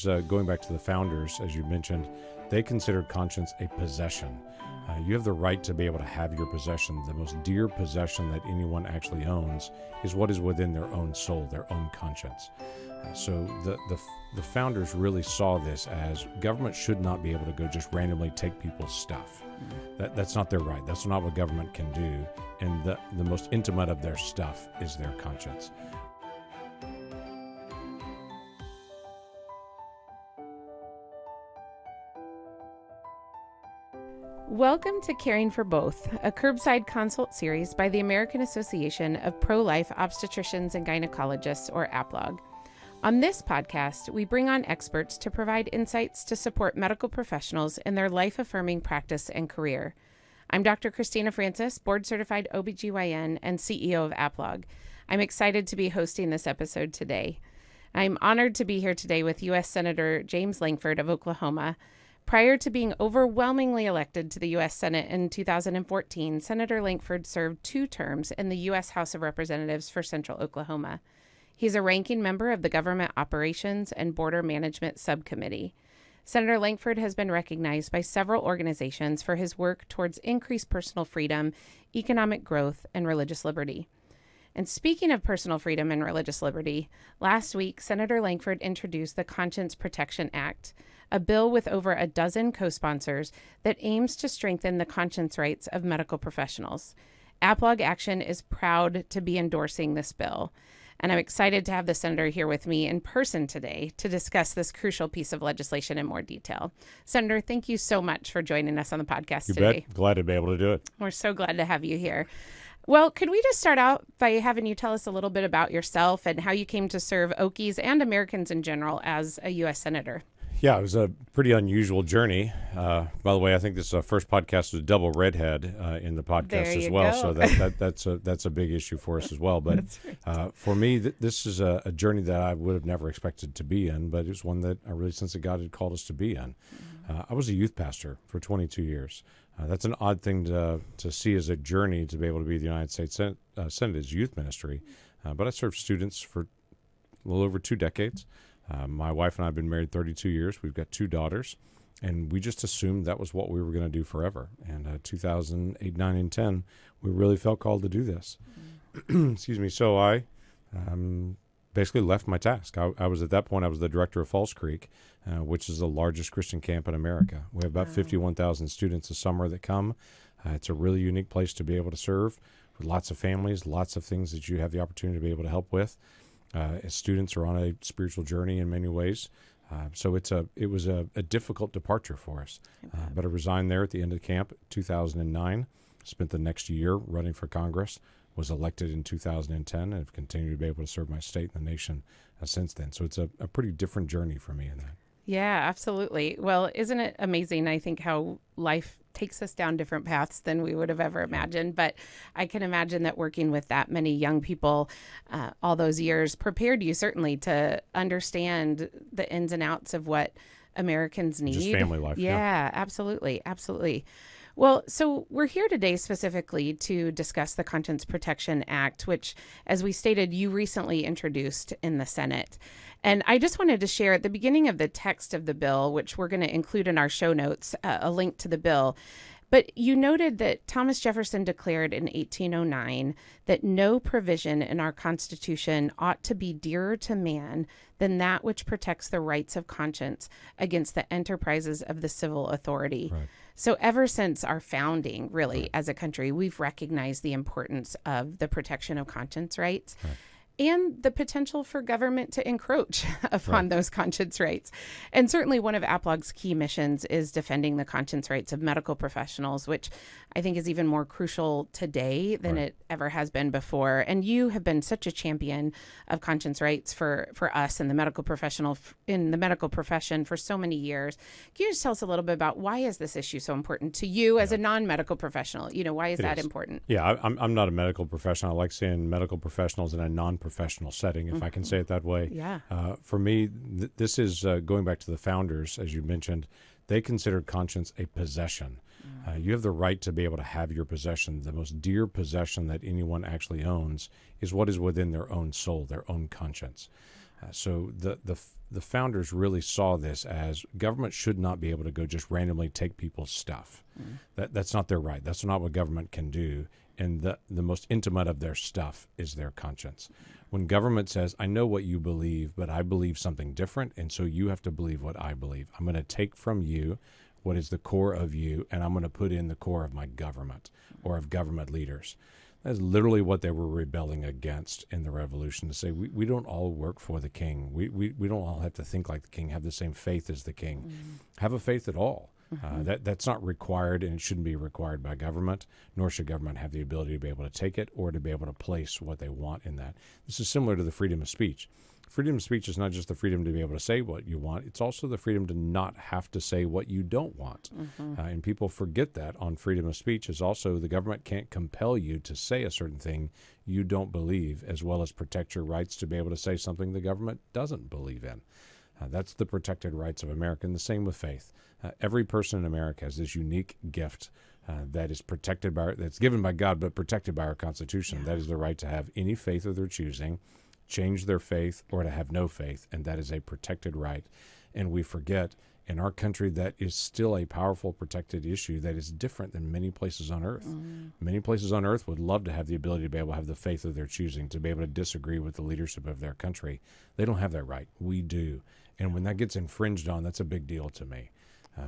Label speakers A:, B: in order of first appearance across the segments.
A: Going back to the founders, as you mentioned, they considered conscience a possession. You have the right to be able to have your possession. The most dear possession that anyone actually owns is what is within their own soul, their own conscience. So the founders really saw this as government should not be able to go just randomly take people's stuff. That's not their right. That's not what government can do. And the most intimate of their stuff is their conscience.
B: Welcome to Caring for Both, a curbside consult series by the American Association of Pro-Life Obstetricians and Gynecologists, or AAPLOG. On this podcast, we bring on experts to provide insights to support medical professionals in their life-affirming practice and career. I'm Dr. Christina Francis, board-certified OBGYN and CEO of AAPLOG. I'm excited to be hosting this episode today. I'm honored to be here today with U.S. Senator James Lankford of Oklahoma. Prior to being overwhelmingly elected to the U.S. Senate in 2014, Senator Lankford served 2 terms in the U.S. House of Representatives for Central Oklahoma. He's a ranking member of the Government Operations and Border Management Subcommittee. Senator Lankford has been recognized by several organizations for his work towards increased personal freedom, economic growth, and religious liberty. And speaking of personal freedom and religious liberty, last week, Senator Lankford introduced the Conscience Protection Act, a bill with over a dozen co-sponsors that aims to strengthen the conscience rights of medical professionals. AAPLOG Action is proud to be endorsing this bill, and I'm excited to have the senator here with me in person today to discuss this crucial piece of legislation in more detail. Senator, thank you so much for joining us on the podcast today.
A: You bet. Glad to be able to do it.
B: We're so glad to have you here. Well, could we just start out by having you tell us a little bit about yourself and how you came to serve Okies and Americans in general as a U.S. Senator?
A: Yeah, it was a pretty unusual journey. By the way, I think this is our first podcast with a double redhead in the podcast as well.
B: Go.
A: So that's a big issue for us as well. But for me, this is a journey that I would have never expected to be in, but it was one that I really sensed that God had called us to be in. I was a youth pastor for 22 years. That's an odd thing to see as a journey to be able to be the United States Senate's youth ministry. But I served students for a little over 2 decades. My wife and I have been married 32 years. We've got 2 daughters, and we just assumed that was what we were going to do forever. And 2008, 9, and 10, we really felt called to do this. Excuse me. So I basically left my task. I was at that point, I was the director of Falls Creek, which is the largest Christian camp in America. We have about 51,000 students a summer that come. It's a really unique place to be able to serve with lots of families, lots of things that you have the opportunity to be able to help with. As students are on a spiritual journey in many ways. So it was a difficult departure for us. But I resigned there at the end of the camp, 2009, spent the next year running for Congress, was elected in 2010, and have continued to be able to serve my state and the nation since then. So it's a pretty different journey for me in that.
B: Yeah, absolutely. Well, isn't it amazing, I think, how life takes us down different paths than we would have ever imagined. But I can imagine that working with that many young people all those years prepared you certainly to understand the ins and outs of what Americans need.
A: Just family life.
B: Yeah, absolutely. Absolutely. Well, so we're here today specifically to discuss the Conscience Protection Act, which, as we stated, you recently introduced in the Senate. And I just wanted to share at the beginning of the text of the bill, which we're going to include in our show notes, a link to the bill. But you noted that Thomas Jefferson declared in 1809 that no provision in our Constitution ought to be dearer to man than that which protects the rights of conscience against the enterprises of the civil authority.
A: Right.
B: So ever since our founding, really, as a country, we've recognized the importance of the protection of conscience rights.
A: Right.
B: And the potential for government to encroach upon those conscience rights. And certainly one of AAPLOG's key missions is defending the conscience rights of medical professionals, which I think is even more crucial today than it ever has been before. And you have been such a champion of conscience rights for us in the medical profession for so many years. Can you just tell us a little bit about why is this issue so important to you as a non-medical professional? You know, why is that important?
A: Yeah, I'm not a medical professional. I like saying medical professionals in a non-professional setting, if I can say it that way.
B: Yeah.
A: For me, this is going back to the founders, as you mentioned. They considered conscience a possession. You have the right to be able to have your possession. The most dear possession that anyone actually owns is what is within their own soul, their own conscience. So the founders really saw this as government should not be able to go just randomly take people's stuff. That's not their right. That's not what government can do. And the most intimate of their stuff is their conscience. When government says, I know what you believe, but I believe something different, and so you have to believe what I believe. I'm going to take from you what is the core of you, and I'm going to put in the core of my government or of government leaders. That's literally what they were rebelling against in the revolution, to say we don't all work for the king. We don't all have to think like the king, have the same faith as the king, have a faith at all. That's not required, and it shouldn't be required by government, nor should government have the ability to be able to take it or to be able to place what they want in that. This is similar to the freedom of speech. Freedom of speech is not just the freedom to be able to say what you want, it's also the freedom to not have to say what you don't want. And people forget that on freedom of speech is also the government can't compel you to say a certain thing you don't believe, as well as protect your rights to be able to say something the government doesn't believe in. That's the protected rights of America, and the same with faith. Every person in America has this unique gift that is protected by, that's given by God, but protected by our Constitution. That is the right to have any faith of their choosing, change their faith, or to have no faith, and that is a protected right. And we forget, in our country, that is still a powerful protected issue that is different than many places on earth. Many places on earth would love to have the ability to be able to have the faith of their choosing, to be able to disagree with the leadership of their country. They don't have that right. We do. And when that gets infringed on, that's a big deal to me,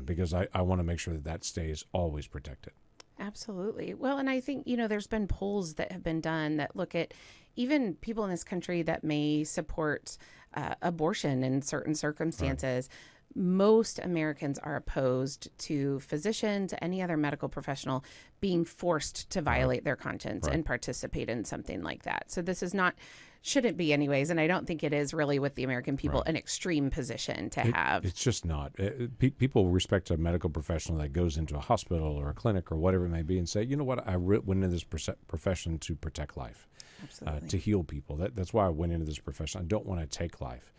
A: because I want to make sure that stays always protected.
B: Absolutely. Well, and I think, there's been polls that have been done that look at even people in this country that may support abortion in certain circumstances. Right. Most Americans are opposed to physicians, any other medical professional being forced to violate their conscience and participate in something like that. So this is not, shouldn't be anyways, and I don't think it is really with the American people an extreme position to have. It's
A: just not. People respect a medical professional that goes into a hospital or a clinic or whatever it may be and say, you know what, I went into this profession to protect life, to heal people. That's why I went into this profession. I don't want to take life.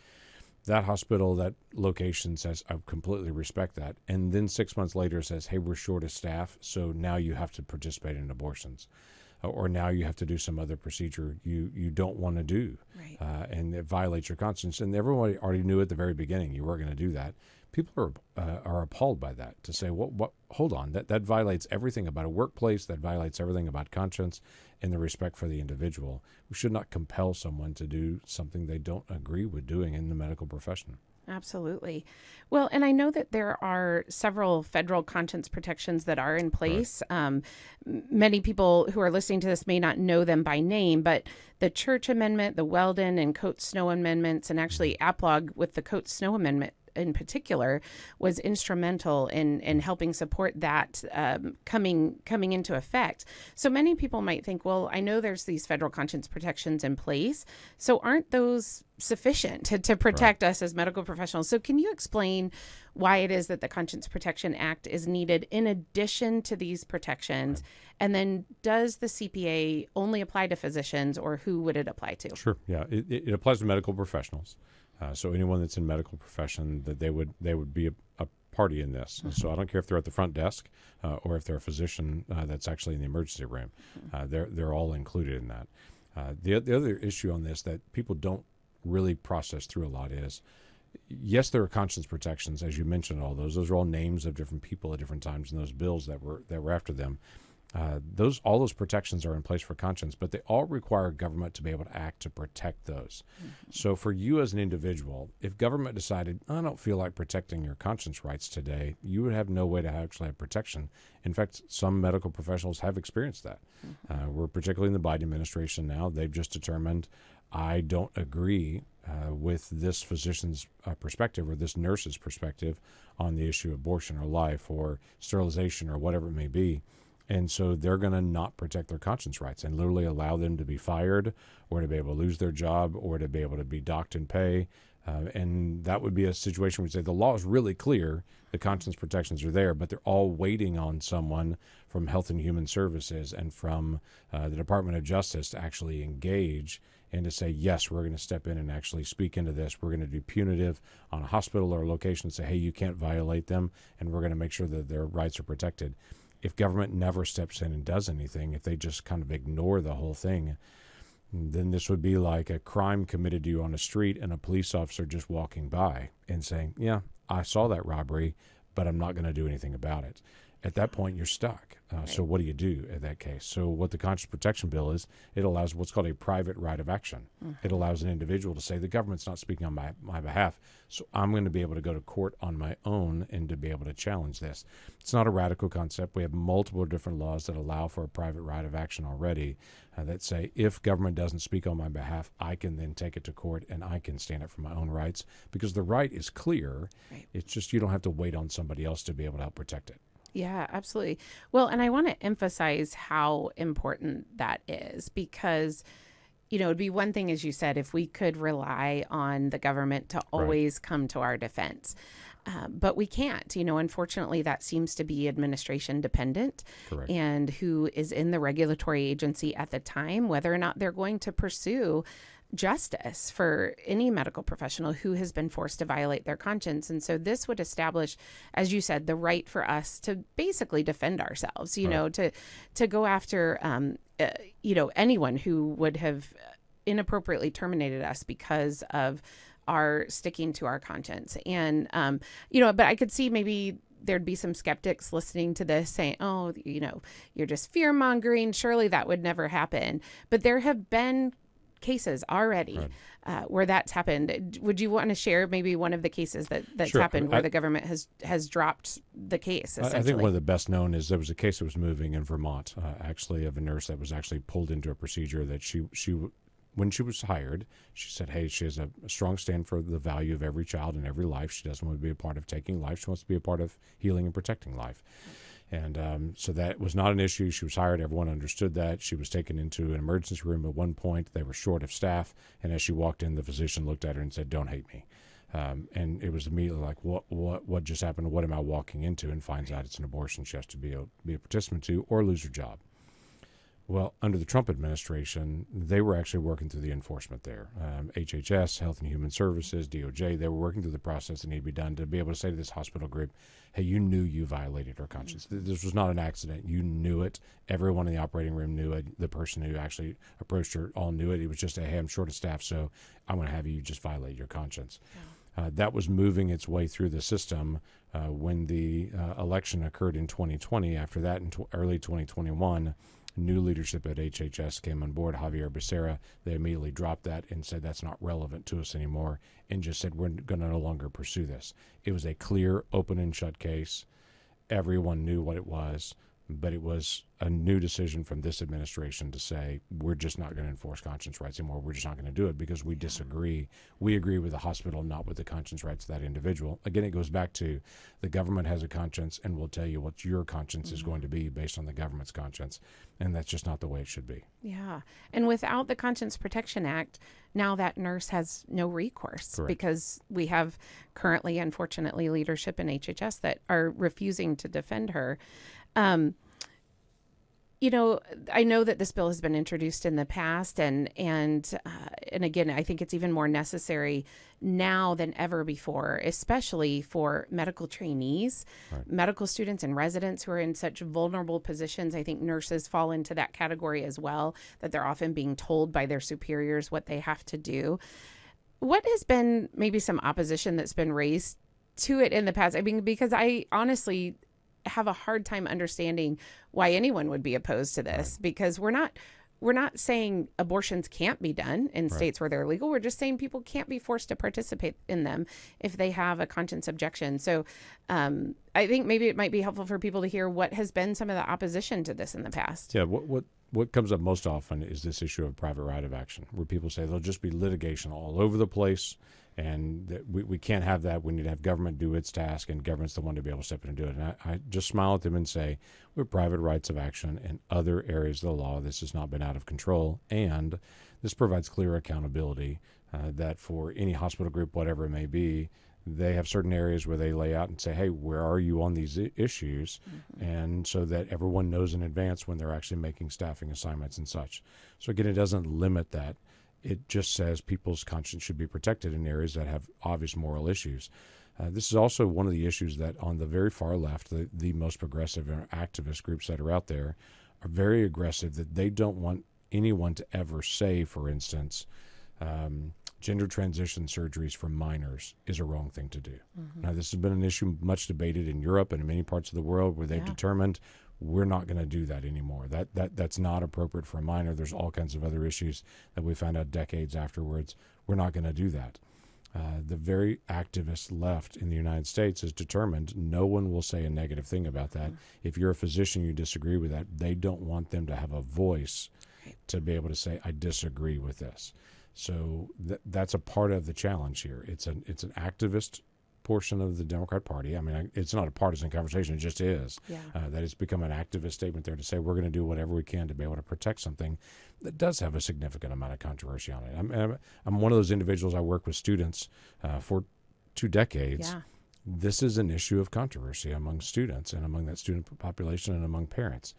A: That hospital, that location says, I completely respect that. And then 6 months later says, hey, we're short of staff, so now you have to participate in abortions. Or now you have to do some other procedure you don't want to do. Right. And it violates your conscience. And everyone already knew at the very beginning you were going to do that. People are appalled by that, to say, what? Hold on, that violates everything about a workplace, that violates everything about conscience and the respect for the individual. We should not compel someone to do something they don't agree with doing in the medical profession.
B: Absolutely. Well, and I know that there are several federal conscience protections that are in place. Right. Many people who are listening to this may not know them by name, but the Church Amendment, the Weldon and Coates-Snow Amendments, and actually AAPLOG with the Coates-Snow Amendment in particular was instrumental in helping support that coming into effect. So many people might think, well, I know there's these federal conscience protections in place, so aren't those sufficient to protect us as medical professionals? So can you explain why it is that the Conscience Protection Act is needed in addition to these protections? And then does the CPA only apply to physicians, or who would it apply to?
A: Sure. Yeah, it applies to medical professionals. So anyone that's in medical profession, that they would be a party in this. So I don't care if they're at the front desk or if they're a physician that's actually in the emergency room. They're all included in that. The other issue on this that people don't really process through a lot is, yes, there are conscience protections, as you mentioned. All those are all names of different people at different times in those bills that were after them. All those protections are in place for conscience, but they all require government to be able to act to protect those. So for you as an individual, if government decided, I don't feel like protecting your conscience rights today, you would have no way to actually have protection. In fact, some medical professionals have experienced that. We're particularly in the Biden administration now. They've just determined, I don't agree with this physician's perspective or this nurse's perspective on the issue of abortion or life or sterilization or whatever it may be. And so they're going to not protect their conscience rights and literally allow them to be fired or to be able to lose their job or to be able to be docked in pay. And that would be a situation where we say the law is really clear, the conscience protections are there, but they're all waiting on someone from Health and Human Services and from the Department of Justice to actually engage and to say, yes, we're going to step in and actually speak into this. We're going to do punitive on a hospital or a location and say, hey, you can't violate them, and we're going to make sure that their rights are protected. If government never steps in and does anything, if they just kind of ignore the whole thing, then this would be like a crime committed to you on the street and a police officer just walking by and saying, yeah, I saw that robbery, but I'm not going to do anything about it. At that point, you're stuck.
B: Right.
A: So what do you do in that case? So what the Conscience Protection Bill is, it allows what's called a private right of action. It allows an individual to say, the government's not speaking on my behalf, so I'm going to be able to go to court on my own and to be able to challenge this. It's not a radical concept. We have multiple different laws that allow for a private right of action already that say, if government doesn't speak on my behalf, I can then take it to court and I can stand up for my own rights, because the right is clear.
B: Right.
A: It's just you don't have to wait on somebody else to be able to help protect it.
B: Yeah, absolutely. Well, and I want to emphasize how important that is, because, it'd be one thing, as you said, if we could rely on the government to always come to our defense. But we can't. Unfortunately, that seems to be administration dependent.
A: Correct.
B: And who is in the regulatory agency at the time, whether or not they're going to pursue justice for any medical professional who has been forced to violate their conscience. And so this would establish, as you said, the right for us to basically defend ourselves, to go after, anyone who would have inappropriately terminated us because of our sticking to our conscience. And, but I could see maybe there'd be some skeptics listening to this saying, oh, you're just fear mongering. Surely that would never happen. But there have been cases already where that's happened. Would you want to share maybe one of the cases that's
A: Sure.
B: happened where the government has dropped the case?
A: I think one of the best known is there was a case that was moving in Vermont, actually, of a nurse that was actually pulled into a procedure that she when she was hired, she said, hey, she has a strong stand for the value of every child and every life. She doesn't want to be a part of taking life. She wants to be a part of healing and protecting life. And so that was not an issue. She was hired. Everyone understood that. She was taken into an emergency room at one point. They were short of staff. And as she walked in, the physician looked at her and said, don't hate me. And it was immediately like, what just happened? What am I walking into? And finds out it's an abortion she has to be a participant to or lose her job. Well, under the Trump administration, they were actually working through the enforcement there. HHS, Health and Human Services, DOJ, they were working through the process that needed to be done to be able to say to this hospital group, hey, you knew you violated our conscience. This was not an accident. You knew it. Everyone in the operating room knew it. The person who actually approached her all knew it. It was just, hey, I'm short of staff, so I'm going to have you just violate your conscience. Yeah. That was moving its way through the system when the election occurred in 2020. After that, in early 2021, new leadership at HHS came on board, Javier Becerra. They immediately dropped that and said that's not relevant to us anymore and just said we're going to no longer pursue this. It was a clear, open and shut case. Everyone knew what it was, but it was a new decision from this administration to say we're just not going to enforce conscience rights anymore. We're just not going to do it because we disagree. We agree with the hospital, not with the conscience rights of that individual. Again, it goes back to the government has a conscience and will tell you what your conscience is going to be based on the government's conscience. And that's just not the way it should be.
B: Yeah. And without the Conscience Protection Act, now that nurse has no recourse. Correct. Because we have currently, unfortunately, leadership in HHS that are refusing to defend her. I know that this bill has been introduced in the past, and again, I think it's even more necessary now than ever before, especially for medical trainees, medical students and residents who are in such vulnerable positions. I think nurses fall into that category as well, that they're often being told by their superiors what they have to do. What has been maybe some opposition that's been raised to it in the past? I mean, because I honestly have a hard time understanding why anyone would be opposed to this, because we're not saying abortions can't be done in states where they're legal. We're just saying people can't be forced to participate in them if they have a conscience objection. So I think maybe it might be helpful for people to hear what has been some of the opposition to this in the past.
A: Yeah, what comes up most often is this issue of private right of action, where people say there'll just be litigation all over the place, and that we can't have that. We need to have government do its task, and government's the one to be able to step in and do it. And I just smile at them and say, with private rights of action in other areas of the law, this has not been out of control, and this provides clear accountability that for any hospital group, whatever it may be, they have certain areas where they lay out and say, hey, where are you on these issues? And so that everyone knows in advance when they're actually making staffing assignments and such. So again, it doesn't limit that. It just says people's conscience should be protected in areas that have obvious moral issues. This is also one of the issues that on the very far left, the most progressive activist groups that are out there are very aggressive, that they don't want anyone to ever say, for instance, gender transition surgeries for minors is a wrong thing to do. Now, this has been an issue much debated in Europe and in many parts of the world where they've determined we're not going to do that anymore. That's not appropriate for a minor. There's all kinds of other issues that we found out decades afterwards. We're not going to do that. The very activist left in the United States is determined no one will say a negative thing about that. If you're a physician, you disagree with that, they don't want them to have a voice to be able to say, I disagree with this. So that's a part of the challenge here. It's an activist portion of the Democrat Party. I mean, it's not a partisan conversation. It just is. That it's become an activist statement there to say we're going to do whatever we can to be able to protect something that does have a significant amount of controversy on it. I'm one of those individuals. I work with students for 2 decades. This is an issue of controversy among students and among that student population and among parents.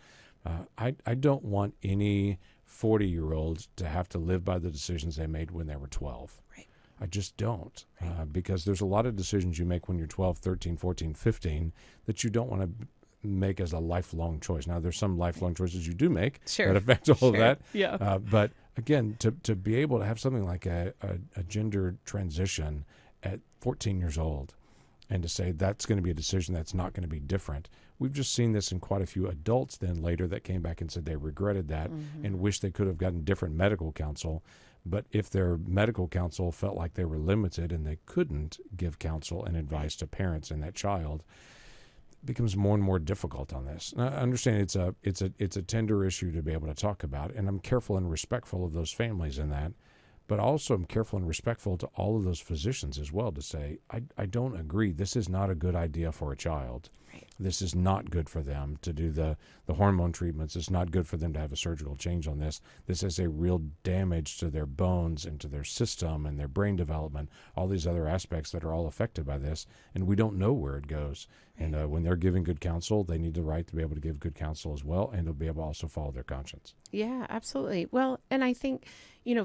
A: I don't want any 40-year-olds to have to live by the decisions they made when they were 12. I just don't, because there's a lot of decisions you make when you're 12, 13, 14, 15 that you don't want to make as a lifelong choice. Now, there's some lifelong choices you do make that affect all of that. But again, to be able to have something like a gender transition at 14 years old and to say that's going to be a decision that's not going to be different. We've just seen this in quite a few adults then later that came back and said they regretted that and wish they could have gotten different medical counsel. But if their medical counsel felt like they were limited and they couldn't give counsel and advice to parents and that child, it becomes more and more difficult on this. And I understand it's a tender issue to be able to talk about, and I'm careful and respectful of those families in that. But also I'm careful and respectful to all of those physicians as well to say, I don't agree. This is not a good idea for a child. This is not good for them to do the hormone treatments. It's not good for them to have a surgical change on this. This has a real damage to their bones and to their system and their brain development, all these other aspects that are all affected by this, and we don't know where it goes. And when they're giving good counsel, they need the right to be able to give good counsel as well, and to be able to also follow their conscience.
B: Yeah, absolutely. Well, and I think,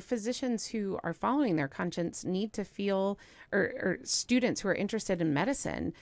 B: physicians who are following their conscience need to feel, or students who are interested in medicine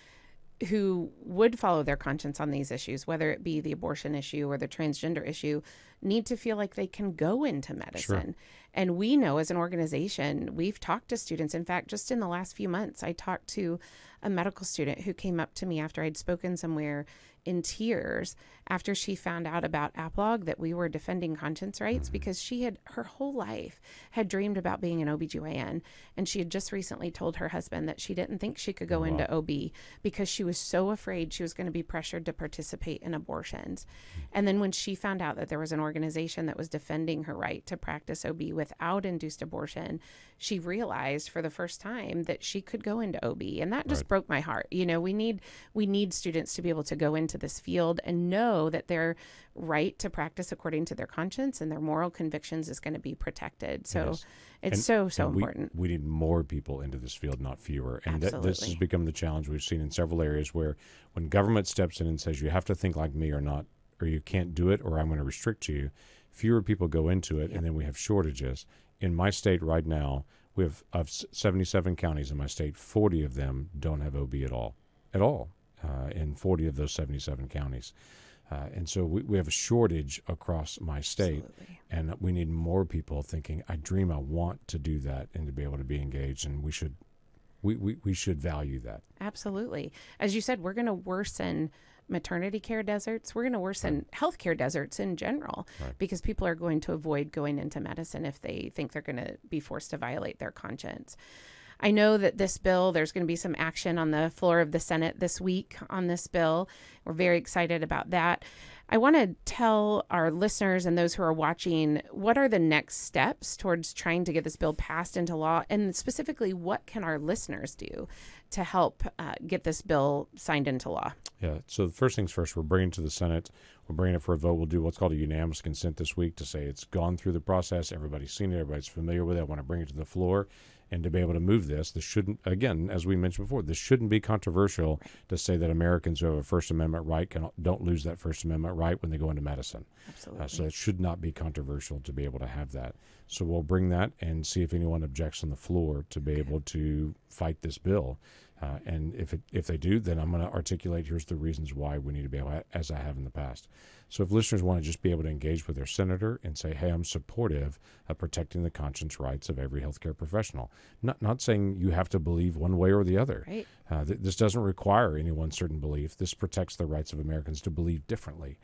B: who would follow their conscience on these issues, whether it be the abortion issue or the transgender issue, need to feel like they can go into medicine. And we know as an organization, we've talked to students. In fact, just in the last few months, I talked to a medical student who came up to me after I'd spoken somewhere in tears after she found out about AAPLOG, that we were defending conscience rights, because she had her whole life had dreamed about being an OBGYN. And she had just recently told her husband that she didn't think she could go into OB because she was so afraid she was going to be pressured to participate in abortions. And then when she found out that there was an organization that was defending her right to practice OB without induced abortion, she realized for the first time that she could go into OB. And that just broke my heart. We need students to be able to go into this field and know that their right to practice according to their conscience and their moral convictions is going to be protected. So it's so important.
A: We need more people into this field, not fewer. And this has become the challenge we've seen in several areas where when government steps in and says you have to think like me or not, or you can't do it, or I'm going to restrict you, fewer people go into it, and then we have shortages. In my state right now, we have of 77 counties in my state, 40 of them don't have OB at all, in 40 of those 77 counties. And so we have a shortage across my state. Absolutely. And we need more people thinking, I want to do that and to be able to be engaged, and we should value that.
B: Absolutely. As you said, we're going to worsen maternity care deserts. We're going to worsen healthcare deserts in general, because people are going to avoid going into medicine if they think they're going to be forced to violate their conscience. I know that this bill, there's going to be some action on the floor of the Senate this week on this bill. We're very excited about that. I want to tell our listeners and those who are watching, what are the next steps towards trying to get this bill passed into law? And specifically, what can our listeners do to help get this bill signed into law?
A: Yeah, so the first things first, we're bringing it to the Senate. We're bringing it for a vote. We'll do what's called a unanimous consent this week to say it's gone through the process. Everybody's seen it. Everybody's familiar with it. I want to bring it to the floor. And to be able to move this shouldn't, again, as we mentioned before, this shouldn't be controversial to say that Americans who have a First Amendment right don't lose that First Amendment right when they go into medicine.
B: Absolutely.
A: So it should not be controversial to be able to have that. So we'll bring that and see if anyone objects on the floor to be able to fight this bill. And if they do, then I'm going to articulate, here's the reasons why we need to be able, as I have in the past. So if listeners want to just be able to engage with their senator and say, hey, I'm supportive of protecting the conscience rights of every healthcare professional. Not saying you have to believe one way or the other.
B: Right.
A: This doesn't require any one certain belief. This protects the rights of Americans to believe differently,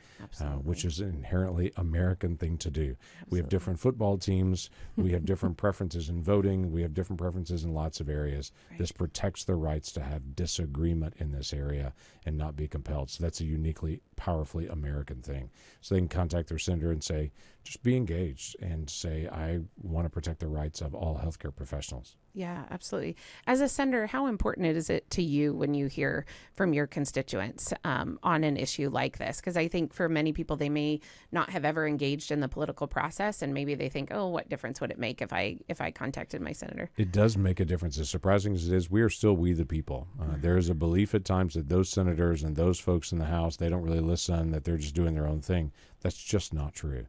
A: which is an inherently American thing to do. Absolutely. We have different football teams. We have different preferences in voting. We have different preferences in lots of areas. Right. This protects the rights to have disagreement in this area and not be compelled. So that's a uniquely, powerfully American thing. So they can contact their senator and say, just be engaged and say, I want to protect the rights of all healthcare professionals.
B: Yeah, absolutely. As a senator, how important is it to you when you hear from your constituents on an issue like this? Because I think for many people, they may not have ever engaged in the political process, and maybe they think, oh, what difference would it make if I contacted my senator?
A: It does make a difference. As surprising as it is, we are still we the people. There is a belief at times that those senators and those folks in the House, they don't really listen, that they're just doing their own thing. That's just not true.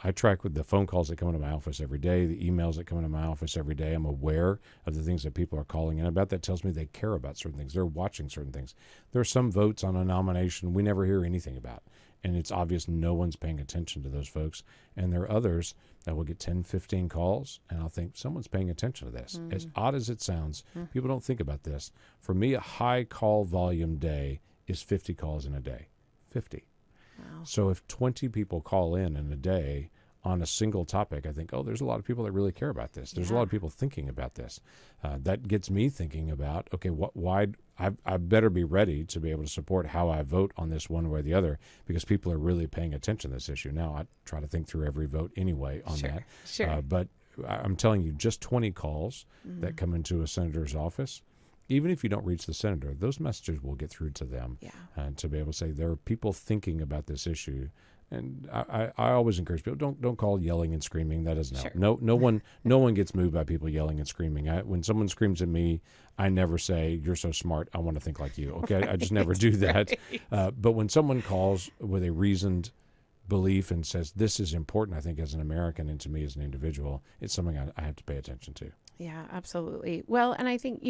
A: I track with the phone calls that come into my office every day, the emails that come into my office every day. I'm aware of the things that people are calling in about. That tells me they care about certain things. They're watching certain things. There are some votes on a nomination we never hear anything about, and it's obvious no one's paying attention to those folks. And there are others that will get 10, 15 calls, and I'll think someone's paying attention to this. As odd as it sounds, people don't think about this. For me, a high call volume day is 50 calls in a day. 50. Wow. So if 20 people call in a day on a single topic, I think, oh, there's a lot of people that really care about this. There's a lot of people thinking about this. That gets me thinking about, okay, why I better be ready to be able to support how I vote on this one way or the other, because people are really paying attention to this issue. Now, I try to think through every vote anyway on that.
B: Sure.
A: But I'm telling you, just 20 calls that come into a senator's office, even if you don't reach the senator, those messages will get through to them, and to be able to say there are people thinking about this issue. And I always encourage people, don't call yelling and screaming. That doesn't help. No one gets moved by people yelling and screaming. When someone screams at me, I never say, you're so smart, I want to think like you. Okay, right. I just never do that. Right. But when someone calls with a reasoned belief and says, this is important, I think, as an American and to me as an individual, it's something I have to pay attention to.
B: Yeah, absolutely. Well, and I think,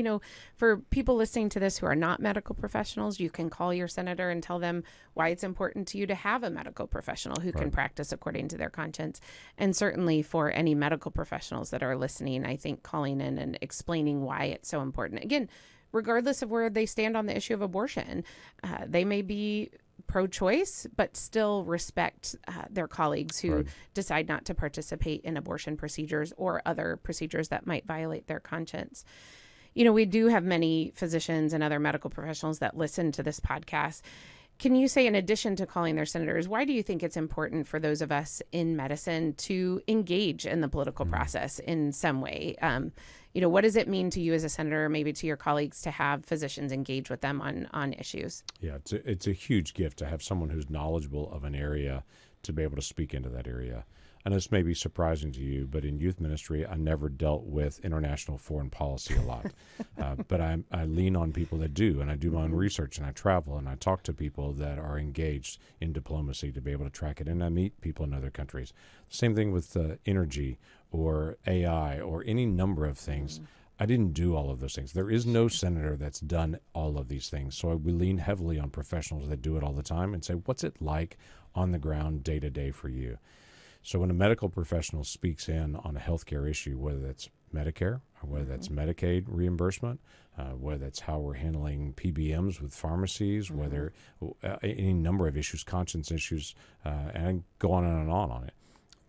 B: for people listening to this who are not medical professionals, you can call your senator and tell them why it's important to you to have a medical professional who can practice according to their conscience. And certainly for any medical professionals that are listening, I think calling in and explaining why it's so important. Again, regardless of where they stand on the issue of abortion, they may be pro-choice, but still respect their colleagues who decide not to participate in abortion procedures or other procedures that might violate their conscience. We do have many physicians and other medical professionals that listen to this podcast. Can you say, in addition to calling their senators, why do you think it's important for those of us in medicine to engage in the political process in some way? What does it mean to you as a senator, maybe to your colleagues, to have physicians engage with them on issues? Yeah,
A: it's a huge gift to have someone who's knowledgeable of an area to be able to speak into that area. And this may be surprising to you, but in youth ministry, I never dealt with international foreign policy a lot. But I lean on people that do, and I do my own research, and I travel, and I talk to people that are engaged in diplomacy to be able to track it, and I meet people in other countries. Same thing with energy or AI or any number of things. I didn't do all of those things. There is no senator that's done all of these things. So we lean heavily on professionals that do it all the time and say, what's it like on the ground day to day for you? So when a medical professional speaks in on a healthcare issue, whether that's Medicare or whether that's Medicaid reimbursement, whether that's how we're handling PBMs with pharmacies, whether any number of issues, conscience issues, and I go on and on it.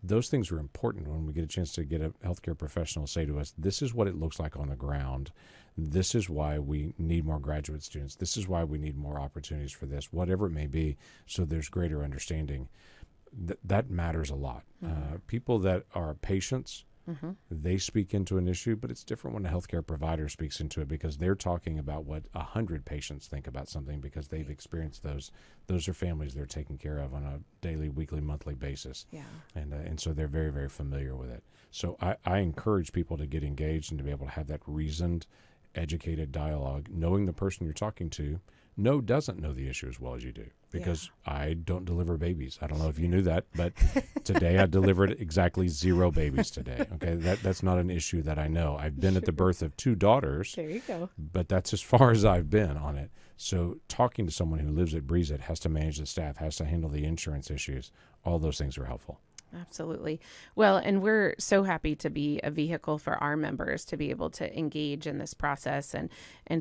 A: Those things are important when we get a chance to get a healthcare professional say to us, this is what it looks like on the ground. This is why we need more graduate students. This is why we need more opportunities for this, whatever it may be, so there's greater understanding. That matters a lot. People that are patients, they speak into an issue, but it's different when a healthcare provider speaks into it because they're talking about what 100 patients think about something because they've experienced those. Those are families they're taking care of on a daily, weekly, monthly basis. Yeah. And so they're very, very familiar with it. So I encourage people to get engaged and to be able to have that reasoned educated dialogue, knowing the person you're talking to doesn't know the issue as well as you do, because I don't deliver babies. I don't know if you knew that, but today I delivered exactly 0 babies today. Okay, that's not an issue that I know. I've been at the birth of 2 daughters.
B: There you go.
A: But that's as far as I've been on it. So talking to someone who lives it, breathes it, has to manage the staff, has to handle the insurance issues, all those things are helpful.
B: Absolutely. Well, and we're so happy to be a vehicle for our members to be able to engage in this process. And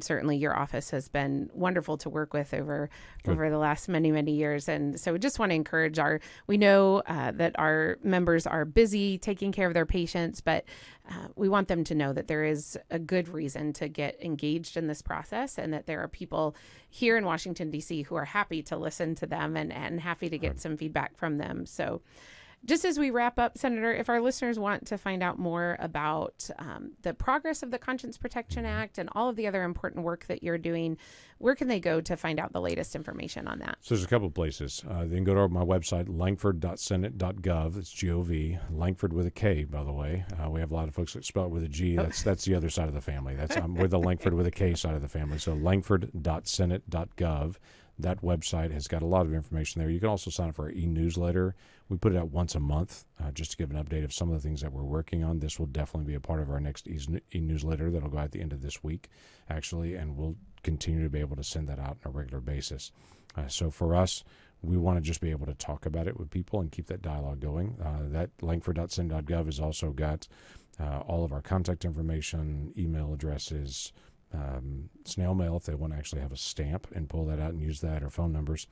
B: certainly your office has been wonderful to work with over the last many, many years. And so we just want to encourage we know that our members are busy taking care of their patients, but we want them to know that there is a good reason to get engaged in this process, and that there are people here in Washington, D.C. who are happy to listen to them and happy to get some feedback from them. So just as we wrap up, Senator, if our listeners want to find out more about the progress of the Conscience Protection Act and all of the other important work that you're doing, where can they go to find out the latest information on that?
A: So there's a couple of places. They can go to my website, lankford.senate.gov. It's G-O-V, Lankford with a K, by the way. We have a lot of folks that spell it with a G. That's the other side of the family. We're the Lankford with a K side of the family. So lankford.senate.gov. That website has got a lot of information there. You can also sign up for our e-newsletter. We put it out once a month just to give an update of some of the things that we're working on. This will definitely be a part of our next e-newsletter that'll go out at the end of this week, actually, and we'll continue to be able to send that out on a regular basis. So for us, we want to just be able to talk about it with people and keep that dialogue going. That lankford.senate.gov has also got all of our contact information, email addresses, snail mail if they want to actually have a stamp and pull that out and use that, or phone numbers.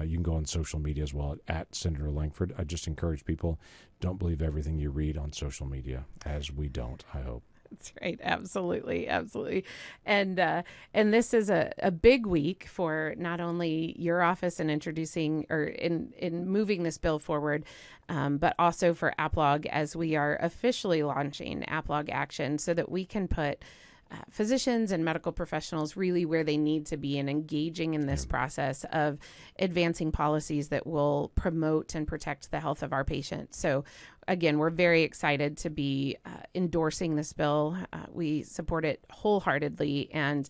A: You can go on social media as well at Senator Lankford. I just encourage people, don't believe everything you read on social media, as we don't, I hope.
B: That's right. Absolutely. Absolutely. And this is a big week for not only your office in introducing or in moving this bill forward, but also for AAPLOG, as we are officially launching AAPLOG Action, so that we can put physicians and medical professionals really where they need to be in engaging in this process of advancing policies that will promote and protect the health of our patients. So again, we're very excited to be endorsing this bill. We support it wholeheartedly, and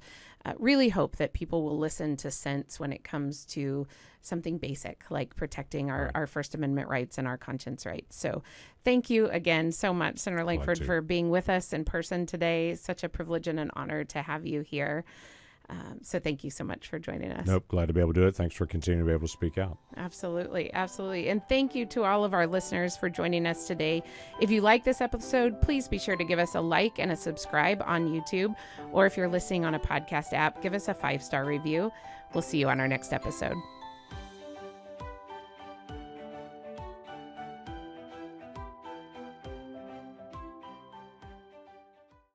B: really hope that people will listen to sense when it comes to something basic like protecting our First Amendment rights and our conscience rights. So thank you again so much, Senator Lankford, for being with us in person today. Such a privilege and an honor to have you here. So thank you so much for joining us.
A: Nope, glad to be able to do it. Thanks for continuing to be able to speak out.
B: Absolutely, absolutely. And thank you to all of our listeners for joining us today. If you like this episode, please be sure to give us a like and a subscribe on YouTube, or if you're listening on a podcast app, give us a 5-star review. We'll see you on our next episode.